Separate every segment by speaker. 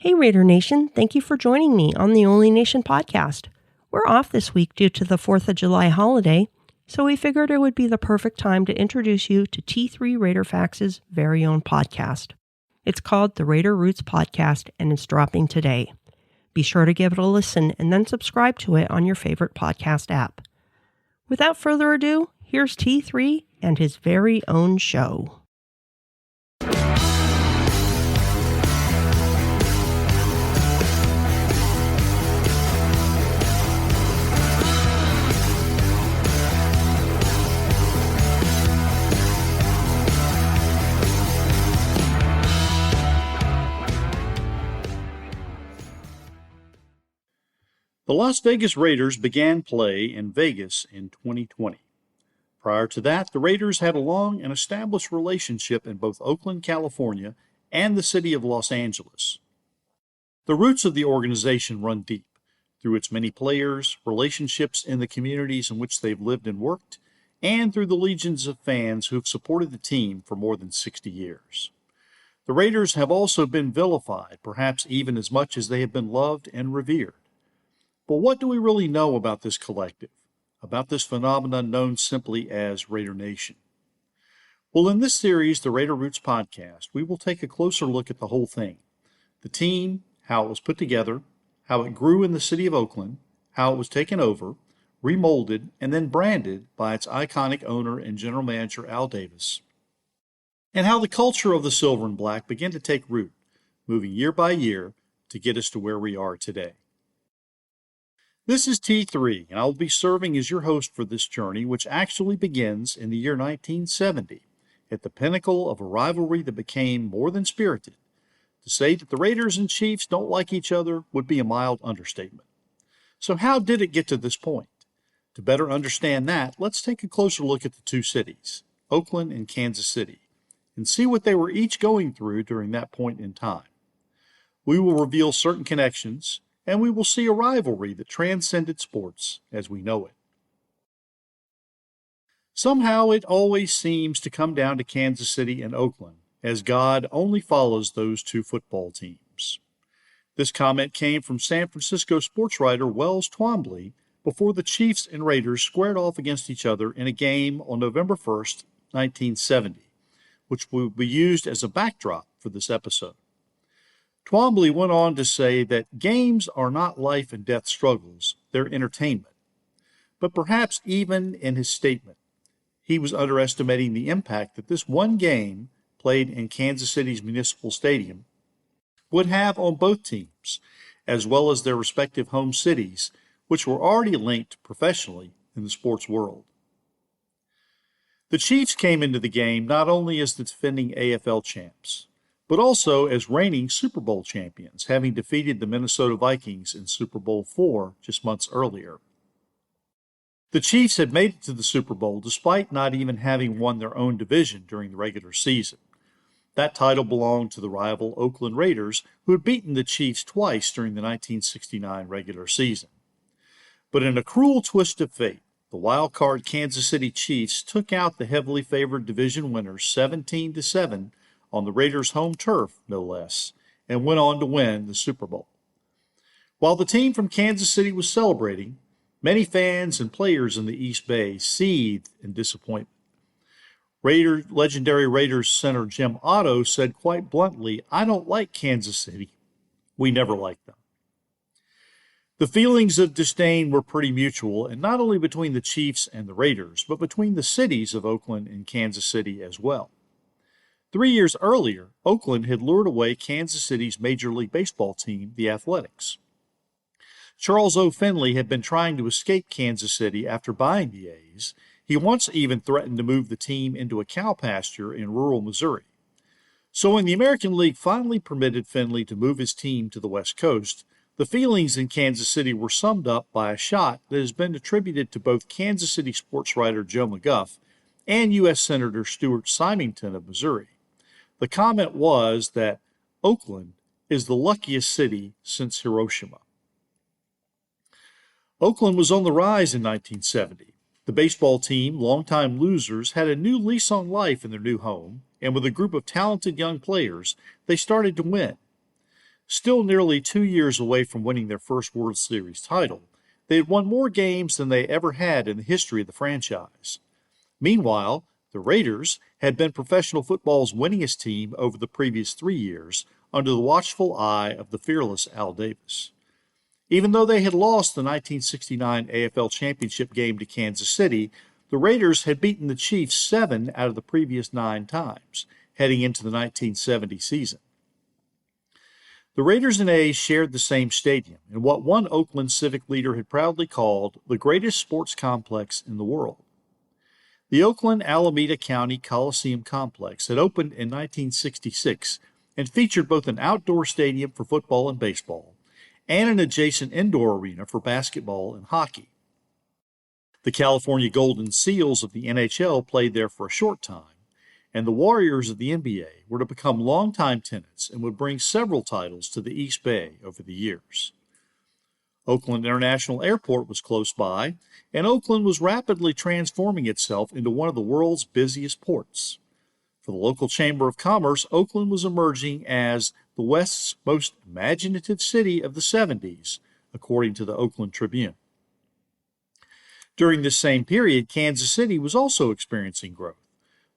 Speaker 1: Hey Raider Nation, thank you for joining me on the Only Nation podcast. We're off this week due to the 4th of July holiday, so we figured it would be the perfect time to introduce you to T3 Raider Facts' very own podcast. It's called the Raider Roots Podcast, and it's dropping today. Be sure to give it a listen and then subscribe to it on your favorite podcast app. Without further ado, here's T3 and his very own show.
Speaker 2: The Las Vegas Raiders began play in Vegas in 2020. Prior to that, the Raiders had a long and established relationship in both Oakland, California, and the city of Los Angeles. The roots of the organization run deep through its many players, relationships in the communities in which they've lived and worked, and through the legions of fans who have supported the team for more than 60 years. The Raiders have also been vilified, perhaps even as much as they have been loved and revered. But what do we really know about this collective, about this phenomenon known simply as Raider Nation? Well, in this series, the Raider Roots Podcast, we will take a closer look at the whole thing. The team, how it was put together, how it grew in the city of Oakland, how it was taken over, remolded, and then branded by its iconic owner and general manager, Al Davis, and how the culture of the Silver and Black began to take root, moving year by year to get us to where we are today. This is T3, and I will be serving as your host for this journey, which actually begins in the year 1970, at the pinnacle of a rivalry that became more than spirited. To say that the Raiders and Chiefs don't like each other would be a mild understatement. So how did it get to this point? To better understand that, let's take a closer look at the two cities, Oakland and Kansas City, and see what they were each going through during that point in time. We will reveal certain connections, and we will see a rivalry that transcended sports as we know it. Somehow it always seems to come down to Kansas City and Oakland, as God only follows those two football teams. This comment came from San Francisco sports writer Wells Twombly before the Chiefs and Raiders squared off against each other in a game on November 1st, 1970, which will be used as a backdrop for this episode. Twombly went on to say that games are not life and death struggles, they're entertainment. But perhaps even in his statement, he was underestimating the impact that this one game, played in Kansas City's Municipal Stadium, would have on both teams, as well as their respective home cities, which were already linked professionally in the sports world. The Chiefs came into the game not only as the defending AFL champs, but also as reigning Super Bowl champions, having defeated the Minnesota Vikings in Super Bowl IV just months earlier. The Chiefs had made it to the Super Bowl despite not even having won their own division during the regular season. That title belonged to the rival Oakland Raiders, who had beaten the Chiefs twice during the 1969 regular season. But in a cruel twist of fate, the wild-card Kansas City Chiefs took out the heavily favored division winners 17-7 on the Raiders' home turf, no less, and went on to win the Super Bowl. While the team from Kansas City was celebrating, many fans and players in the East Bay seethed in disappointment. Legendary Raiders center Jim Otto said quite bluntly, "I don't like Kansas City. We never liked them." The feelings of disdain were pretty mutual, and not only between the Chiefs and the Raiders, but between the cities of Oakland and Kansas City as well. 3 years earlier, Oakland had lured away Kansas City's Major League Baseball team, the Athletics. Charles O. Finley had been trying to escape Kansas City after buying the A's. He once even threatened to move the team into a cow pasture in rural Missouri. So when the American League finally permitted Finley to move his team to the West Coast, the feelings in Kansas City were summed up by a shot that has been attributed to both Kansas City sports writer Joe McGuff and U.S. Senator Stuart Symington of Missouri. The comment was that Oakland is the luckiest city since Hiroshima. Oakland was on the rise in 1970. The baseball team, longtime losers, had a new lease on life in their new home, and with a group of talented young players, they started to win. Still nearly 2 years away from winning their first World Series title, they had won more games than they ever had in the history of the franchise. Meanwhile, the Raiders had been professional football's winningest team over the previous 3 years under the watchful eye of the fearless Al Davis. Even though they had lost the 1969 AFL Championship game to Kansas City, the Raiders had beaten the Chiefs 7 out of the previous 9 times, heading into the 1970 season. The Raiders and A's shared the same stadium in what one Oakland civic leader had proudly called the greatest sports complex in the world. The Oakland Alameda County Coliseum Complex had opened in 1966 and featured both an outdoor stadium for football and baseball and an adjacent indoor arena for basketball and hockey. The California Golden Seals of the NHL played there for a short time, and the Warriors of the NBA were to become longtime tenants and would bring several titles to the East Bay over the years. Oakland International Airport was close by, and Oakland was rapidly transforming itself into one of the world's busiest ports. For the local Chamber of Commerce, Oakland was emerging as the West's most imaginative city of the 70s, according to the Oakland Tribune. During this same period, Kansas City was also experiencing growth.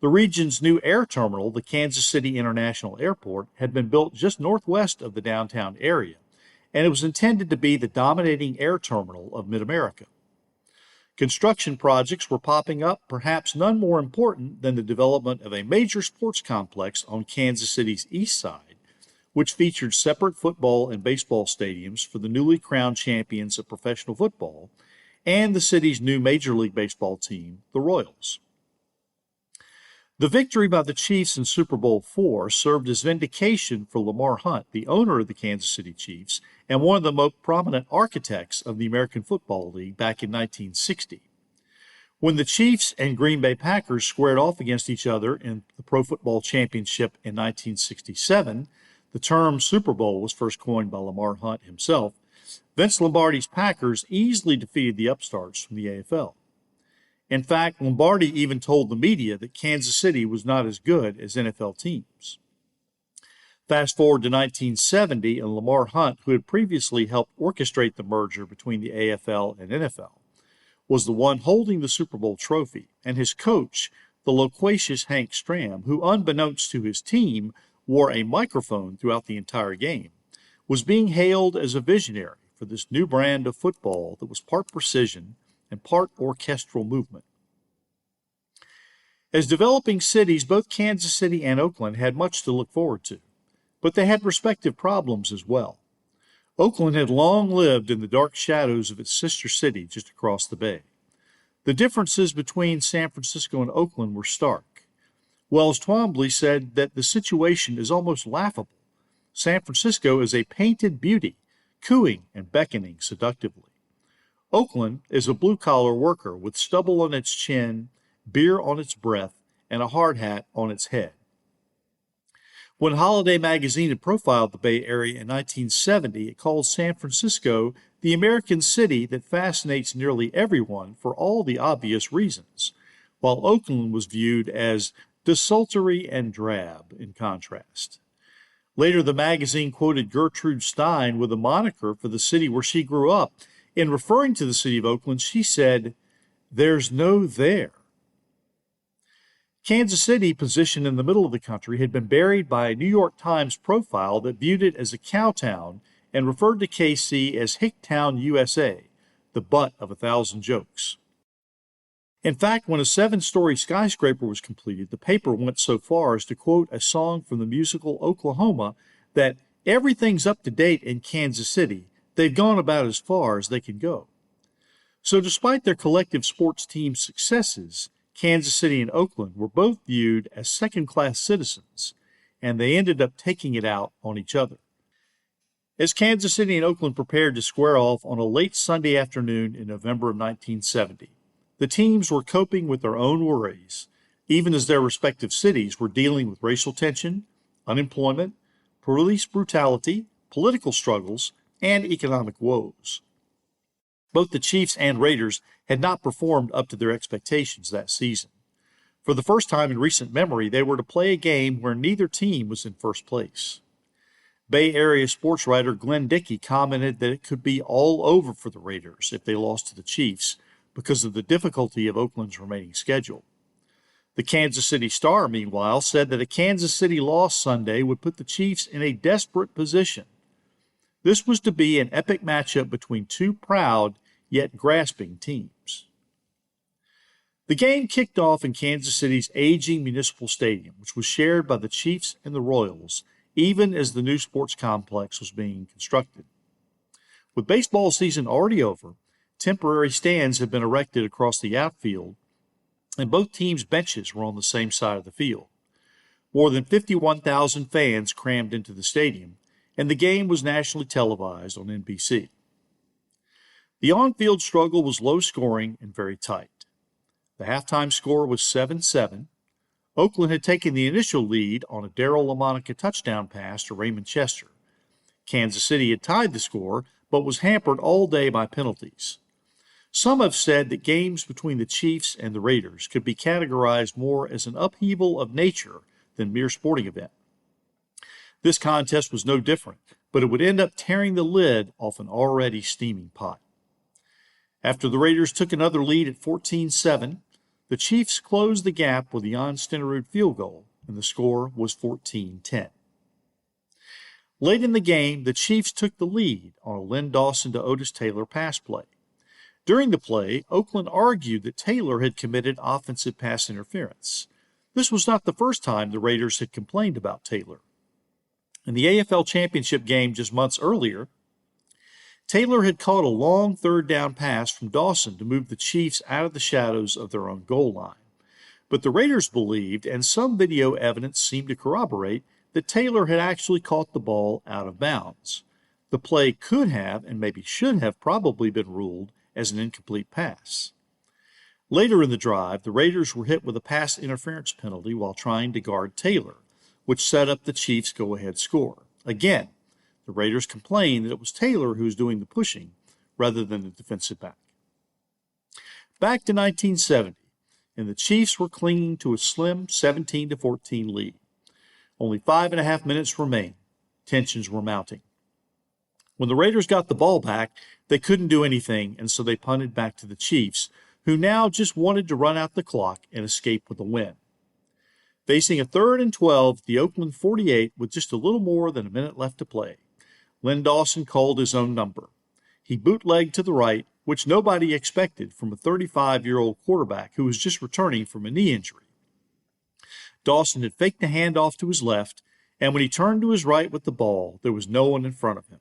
Speaker 2: The region's new air terminal, the Kansas City International Airport, had been built just northwest of the downtown area, and it was intended to be the dominating air terminal of Mid-America. Construction projects were popping up, perhaps none more important than the development of a major sports complex on Kansas City's east side, which featured separate football and baseball stadiums for the newly crowned champions of professional football and the city's new Major League Baseball team, the Royals. The victory by the Chiefs in Super Bowl IV served as vindication for Lamar Hunt, the owner of the Kansas City Chiefs and one of the most prominent architects of the American Football League back in 1960. When the Chiefs and Green Bay Packers squared off against each other in the Pro Football Championship in 1967, the term Super Bowl was first coined by Lamar Hunt himself. Vince Lombardi's Packers easily defeated the upstarts from the AFL. In fact, Lombardi even told the media that Kansas City was not as good as NFL teams. Fast forward to 1970, and Lamar Hunt, who had previously helped orchestrate the merger between the AFL and NFL, was the one holding the Super Bowl trophy, and his coach, the loquacious Hank Stram, who unbeknownst to his team wore a microphone throughout the entire game, was being hailed as a visionary for this new brand of football that was part precision and part orchestral movement. As developing cities, both Kansas City and Oakland had much to look forward to, but they had respective problems as well. Oakland had long lived in the dark shadows of its sister city just across the bay. The differences between San Francisco and Oakland were stark. Wells Twombly said that the situation is almost laughable. San Francisco is a painted beauty, cooing and beckoning seductively. Oakland is a blue-collar worker with stubble on its chin, beer on its breath, and a hard hat on its head. When Holiday magazine had profiled the Bay Area in 1970, it called San Francisco the American city that fascinates nearly everyone for all the obvious reasons, while Oakland was viewed as desultory and drab in contrast. Later, the magazine quoted Gertrude Stein with a moniker for the city where she grew up. In referring to the city of Oakland, she said, "There's no there." Kansas City, positioned in the middle of the country, had been buried by a New York Times profile that viewed it as a cow town and referred to KC as Hicktown, USA, the butt of 1,000 jokes. In fact, when a 7-story skyscraper was completed, the paper went so far as to quote a song from the musical Oklahoma that everything's up to date in Kansas City. They've gone about as far as they can go. So despite their collective sports team successes, Kansas City and Oakland were both viewed as second-class citizens, and they ended up taking it out on each other. As Kansas City and Oakland prepared to square off on a late Sunday afternoon in November of 1970, the teams were coping with their own worries, even as their respective cities were dealing with racial tension, unemployment, police brutality, political struggles, and economic woes. Both the Chiefs and Raiders had not performed up to their expectations that season. For the first time in recent memory, they were to play a game where neither team was in first place. Bay Area sports writer Glenn Dickey commented that it could be all over for the Raiders if they lost to the Chiefs because of the difficulty of Oakland's remaining schedule. The Kansas City Star, meanwhile, said that a Kansas City loss Sunday would put the Chiefs in a desperate position. This was to be an epic matchup between two proud yet grasping teams. The game kicked off in Kansas City's aging municipal stadium, which was shared by the Chiefs and the Royals, even as the new sports complex was being constructed. With baseball season already over, temporary stands had been erected across the outfield, and both teams' benches were on the same side of the field. More than 51,000 fans crammed into the stadium, and the game was nationally televised on NBC. The on-field struggle was low-scoring and very tight. The halftime score was 7-7. Oakland had taken the initial lead on a Darryl LaMonica touchdown pass to Raymond Chester. Kansas City had tied the score, but was hampered all day by penalties. Some have said that games between the Chiefs and the Raiders could be categorized more as an upheaval of nature than mere sporting event. This contest was no different, but it would end up tearing the lid off an already steaming pot. After the Raiders took another lead at 14-7, the Chiefs closed the gap with the Jan Stenerud field goal, and the score was 14-10. Late in the game, the Chiefs took the lead on a Len Dawson to Otis Taylor pass play. During the play, Oakland argued that Taylor had committed offensive pass interference. This was not the first time the Raiders had complained about Taylor. In the AFL Championship game just months earlier, Taylor had caught a long third down pass from Dawson to move the Chiefs out of the shadows of their own goal line. But the Raiders believed, and some video evidence seemed to corroborate, that Taylor had actually caught the ball out of bounds. The play could have, and maybe should have, probably been ruled as an incomplete pass. Later in the drive, the Raiders were hit with a pass interference penalty while trying to guard Taylor, which set up the Chiefs' go-ahead score. Again, the Raiders complained that it was Taylor who was doing the pushing rather than the defensive back. Back to 1970, and the Chiefs were clinging to a slim 17-14 lead. Only 5.5 minutes remained. Tensions were mounting. When the Raiders got the ball back, they couldn't do anything, and so they punted back to the Chiefs, who now just wanted to run out the clock and escape with a win. Facing a 3rd and 12 at the Oakland 48 with just a little more than a minute left to play, Len Dawson called his own number. He bootlegged to the right, which nobody expected from a 35-year-old quarterback who was just returning from a knee injury. Dawson had faked the handoff to his left, and when he turned to his right with the ball, there was no one in front of him.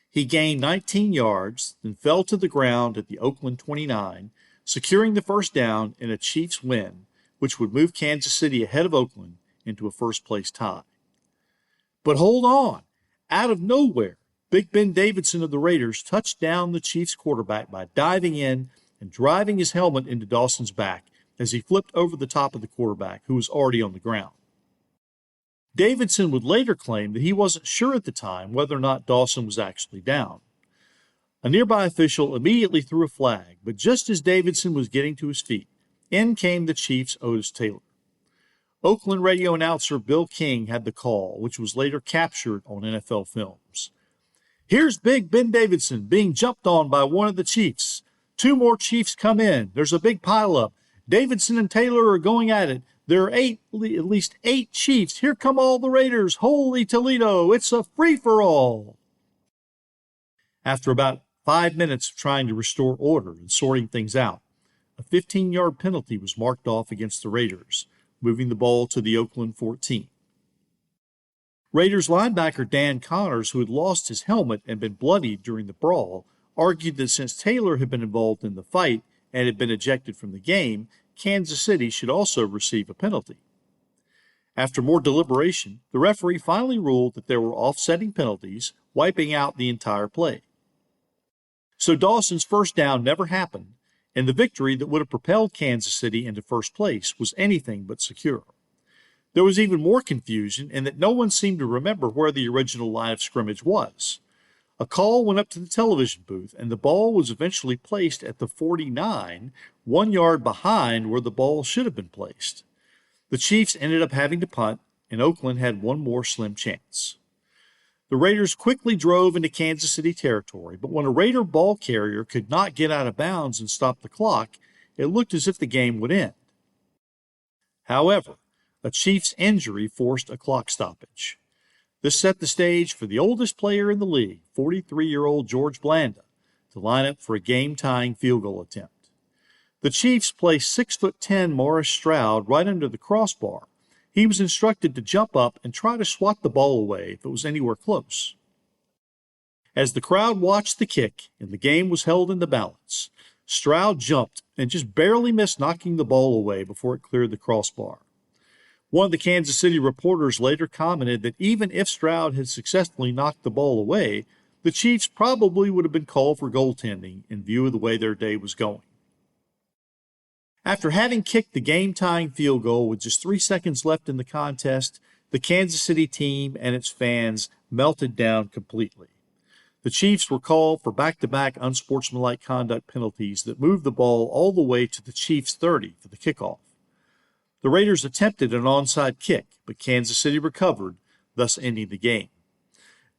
Speaker 2: He gained 19 yards, then fell to the ground at the Oakland 29, securing the first down in a Chiefs win, which would move Kansas City ahead of Oakland into a first-place tie. But hold on. Out of nowhere, Big Ben Davidson of the Raiders touched down the Chiefs quarterback by diving in and driving his helmet into Dawson's back as he flipped over the top of the quarterback, who was already on the ground. Davidson would later claim that he wasn't sure at the time whether or not Dawson was actually down. A nearby official immediately threw a flag, but just as Davidson was getting to his feet, in came the Chiefs' Otis Taylor. Oakland radio announcer Bill King had the call, which was later captured on NFL films. Here's Big Ben Davidson being jumped on by one of the Chiefs. 2 more Chiefs come in. There's a big pileup. Davidson and Taylor are going at it. There are at least 8 Chiefs. Here come all the Raiders. Holy Toledo, it's a free-for-all. After about 5 minutes of trying to restore order and sorting things out, a 15-yard penalty was marked off against the Raiders, moving the ball to the Oakland 14. Raiders linebacker Dan Connors, who had lost his helmet and been bloodied during the brawl, argued that since Taylor had been involved in the fight and had been ejected from the game, Kansas City should also receive a penalty. After more deliberation, the referee finally ruled that there were offsetting penalties, wiping out the entire play. So Dawson's first down never happened, and the victory that would have propelled Kansas City into first place was anything but secure. There was even more confusion in that no one seemed to remember where the original line of scrimmage was. A call went up to the television booth, and the ball was eventually placed at the 49, 1 yard behind where the ball should have been placed. The Chiefs ended up having to punt, and Oakland had one more slim chance. The Raiders quickly drove into Kansas City territory, but when a Raider ball carrier could not get out of bounds and stop the clock, it looked as if the game would end. However, a Chiefs injury forced a clock stoppage. This set the stage for the oldest player in the league, 43-year-old George Blanda, to line up for a game-tying field goal attempt. The Chiefs placed 6'10" Morris Stroud right under the crossbar. He was instructed to jump up and try to swat the ball away if it was anywhere close. As the crowd watched the kick and the game was held in the balance, Stroud jumped and just barely missed knocking the ball away before it cleared the crossbar. One of the Kansas City reporters later commented that even if Stroud had successfully knocked the ball away, the Chiefs probably would have been called for goaltending in view of the way their day was going. After having kicked the game-tying field goal with just 3 seconds left in the contest, the Kansas City team and its fans melted down completely. The Chiefs were called for back-to-back unsportsmanlike conduct penalties that moved the ball all the way to the Chiefs' 30 for the kickoff. The Raiders attempted an onside kick, but Kansas City recovered, thus ending the game.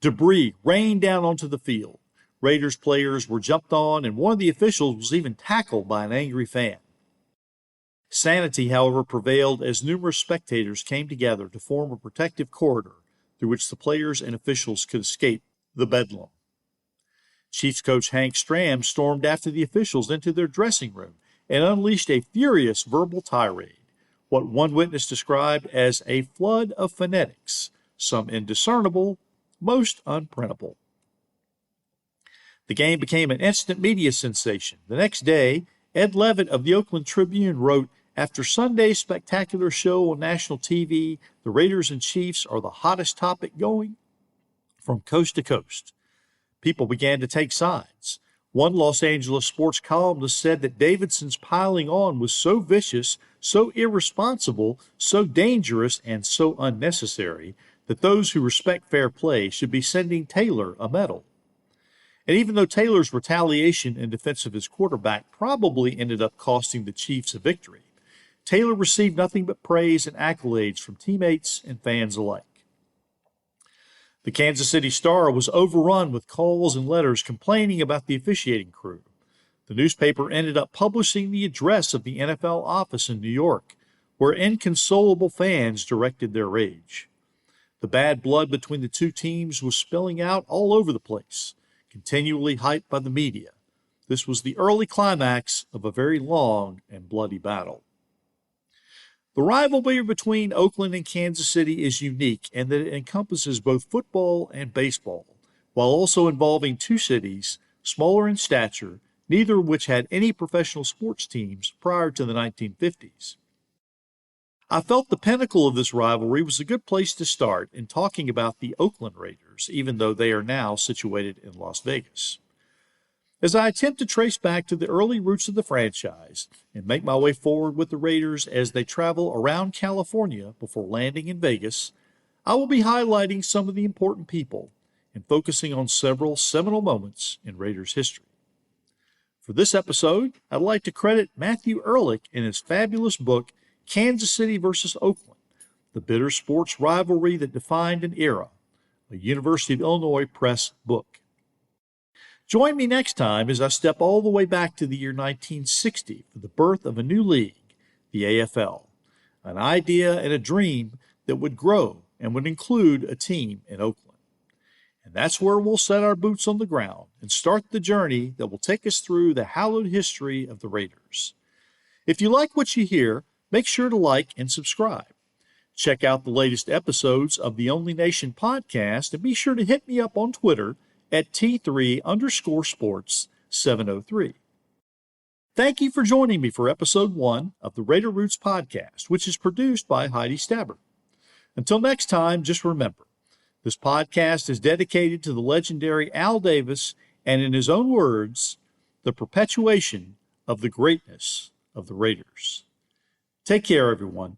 Speaker 2: Debris rained down onto the field. Raiders players were jumped on, and one of the officials was even tackled by an angry fan. Sanity, however, prevailed as numerous spectators came together to form a protective corridor through which the players and officials could escape the bedlam. Chiefs coach Hank Stram stormed after the officials into their dressing room and unleashed a furious verbal tirade, what one witness described as a flood of phonetics, some indiscernible, most unprintable. The game became an instant media sensation. The next day, Ed Levitt of the Oakland Tribune wrote, "After Sunday's spectacular show on national TV, the Raiders and Chiefs are the hottest topic going from coast to coast." People began to take sides. One Los Angeles sports columnist said that Davidson's piling on was so vicious, so irresponsible, so dangerous, and so unnecessary that those who respect fair play should be sending Taylor a medal. And even though Taylor's retaliation in defense of his quarterback probably ended up costing the Chiefs a victory, Taylor received nothing but praise and accolades from teammates and fans alike. The Kansas City Star was overrun with calls and letters complaining about the officiating crew. The newspaper ended up publishing the address of the NFL office in New York, where inconsolable fans directed their rage. The bad blood between the two teams was spilling out all over the place, continually hyped by the media. This was the early climax of a very long and bloody battle. The rivalry between Oakland and Kansas City is unique in that it encompasses both football and baseball, while also involving two cities, smaller in stature, neither of which had any professional sports teams prior to the 1950s. I felt the pinnacle of this rivalry was a good place to start in talking about the Oakland Raiders, even though they are now situated in Las Vegas. As I attempt to trace back to the early roots of the franchise and make my way forward with the Raiders as they travel around California before landing in Vegas, I will be highlighting some of the important people and focusing on several seminal moments in Raiders history. For this episode, I'd like to credit Matthew Ehrlich in his fabulous book, Kansas City vs. Oakland, the bitter sports rivalry that defined an era, a University of Illinois Press book. Join me next time as I step all the way back to the year 1960 for the birth of a new league, the AFL, an idea and a dream that would grow and would include a team in Oakland. And that's where we'll set our boots on the ground and start the journey that will take us through the hallowed history of the Raiders. If you like what you hear, make sure to like and subscribe. Check out the latest episodes of the Only Nation podcast and be sure to hit me up on Twitter at T3_sports703. Thank you for joining me for episode 1 of the Raider Roots podcast, which is produced by Heidi Stabbert. Until next time, just remember, this podcast is dedicated to the legendary Al Davis and, in his own words, the perpetuation of the greatness of the Raiders. Take care, everyone.